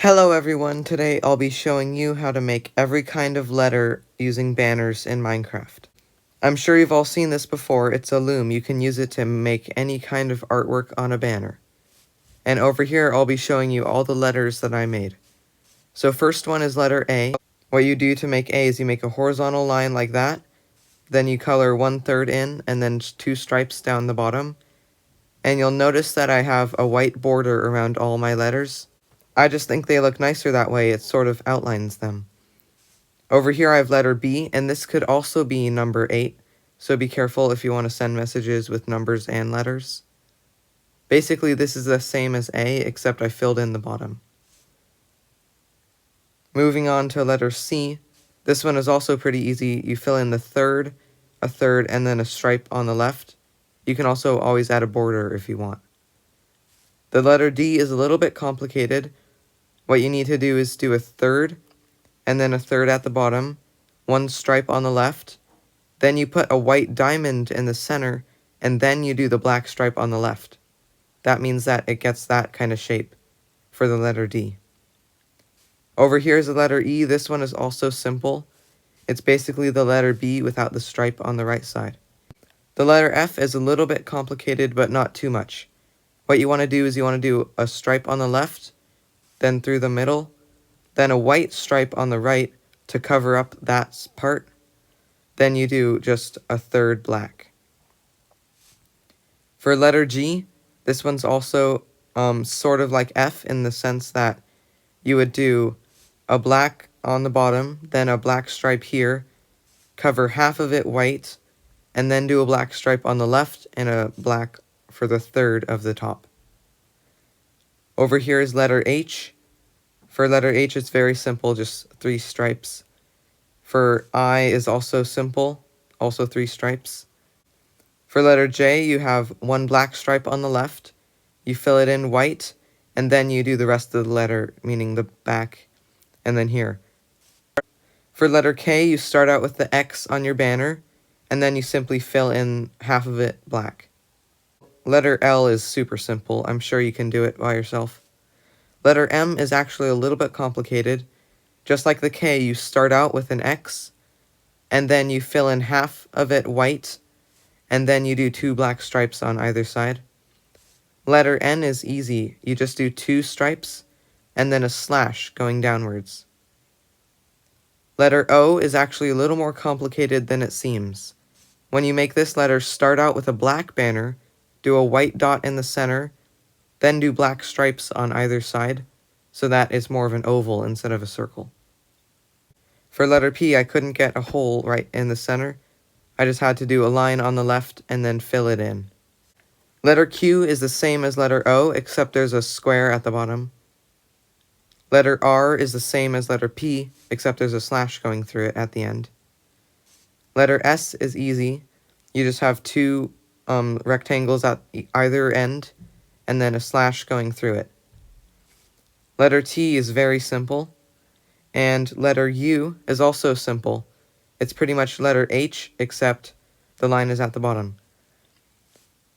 Hello everyone, today I'll be showing you how to make every kind of letter using banners in Minecraft. I'm sure you've all seen this before, it's a loom. You can use it to make any kind of artwork on a banner. And over here I'll be showing you all the letters that I made. So first one is letter A. What you do to make A is you make a horizontal line like that, then you color 1/3 in and then 2 stripes down the bottom. And you'll notice that I have a white border around all my letters. I just think they look nicer that way, it sort of outlines them. Over here I have letter B, and this could also be number 8, so be careful if you want to send messages with numbers and letters. Basically this is the same as A, except I filled in the bottom. Moving on to letter C, this one is also pretty easy. You fill in the third, a third, and then a stripe on the left. You can also always add a border if you want. The letter D is a little bit complicated. What you need to do is do a third, and then a third at the bottom, 1 stripe on the left, then you put a white diamond in the center, and then you do the black stripe on the left. That means that it gets that kind of shape for the letter D. Over here is the letter E. This one is also simple. It's basically the letter B without the stripe on the right side. The letter F is a little bit complicated, but not too much. What you want to do is you want to do a stripe on the left, then through the middle, then a white stripe on the right to cover up that part. Then you do just a third black. For letter G, this one's also sort of like F in the sense that you would do a black on the bottom, then a black stripe here, cover half of it white, and then do a black stripe on the left and a black for the third of the top. Over here is letter H. For letter H, it's very simple, just 3 stripes. For I is also simple, also 3 stripes. For letter J, you have 1 black stripe on the left, you fill it in white, and then you do the rest of the letter, meaning the back, and then here. For letter K, you start out with the X on your banner, and then you simply fill in half of it black. Letter L is super simple, I'm sure you can do it by yourself. Letter M is actually a little bit complicated. Just like the K, you start out with an X, and then you fill in half of it white, and then you do 2 black stripes on either side. Letter N is easy. You just do 2 stripes, and then a slash going downwards. Letter O is actually a little more complicated than it seems. When you make this letter, start out with a black banner, do a white dot in the center, then do black stripes on either side, so that it's more of an oval instead of a circle. For letter P, I couldn't get a hole right in the center. I just had to do a line on the left and then fill it in. Letter Q is the same as letter O, except there's a square at the bottom. Letter R is the same as letter P, except there's a slash going through it at the end. Letter S is easy. You just have 2 rectangles at either end, and then a slash going through it. Letter T is very simple, and letter U is also simple. It's pretty much letter H, except the line is at the bottom.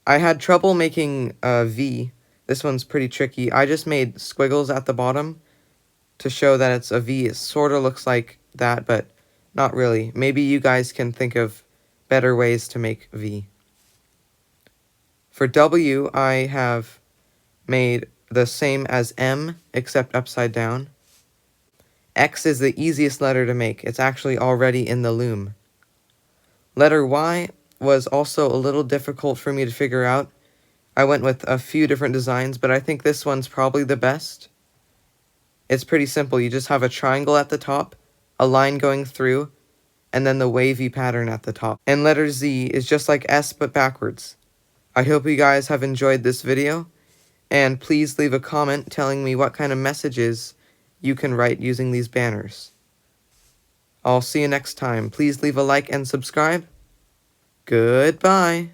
I had trouble making a V. This one's pretty tricky. I just made squiggles at the bottom to show that it's a V. It sort of looks like that, but not really. Maybe you guys can think of better ways to make V. For W, I have made the same as M, except upside down. X is the easiest letter to make. It's actually already in the loom. Letter Y was also a little difficult for me to figure out. I went with a few different designs, but I think this one's probably the best. It's pretty simple. You just have a triangle at the top, a line going through, and then the wavy pattern at the top. And letter Z is just like S but backwards. I hope you guys have enjoyed this video, and please leave a comment telling me what kind of messages you can write using these banners. I'll see you next time. Please leave a like and subscribe. Goodbye.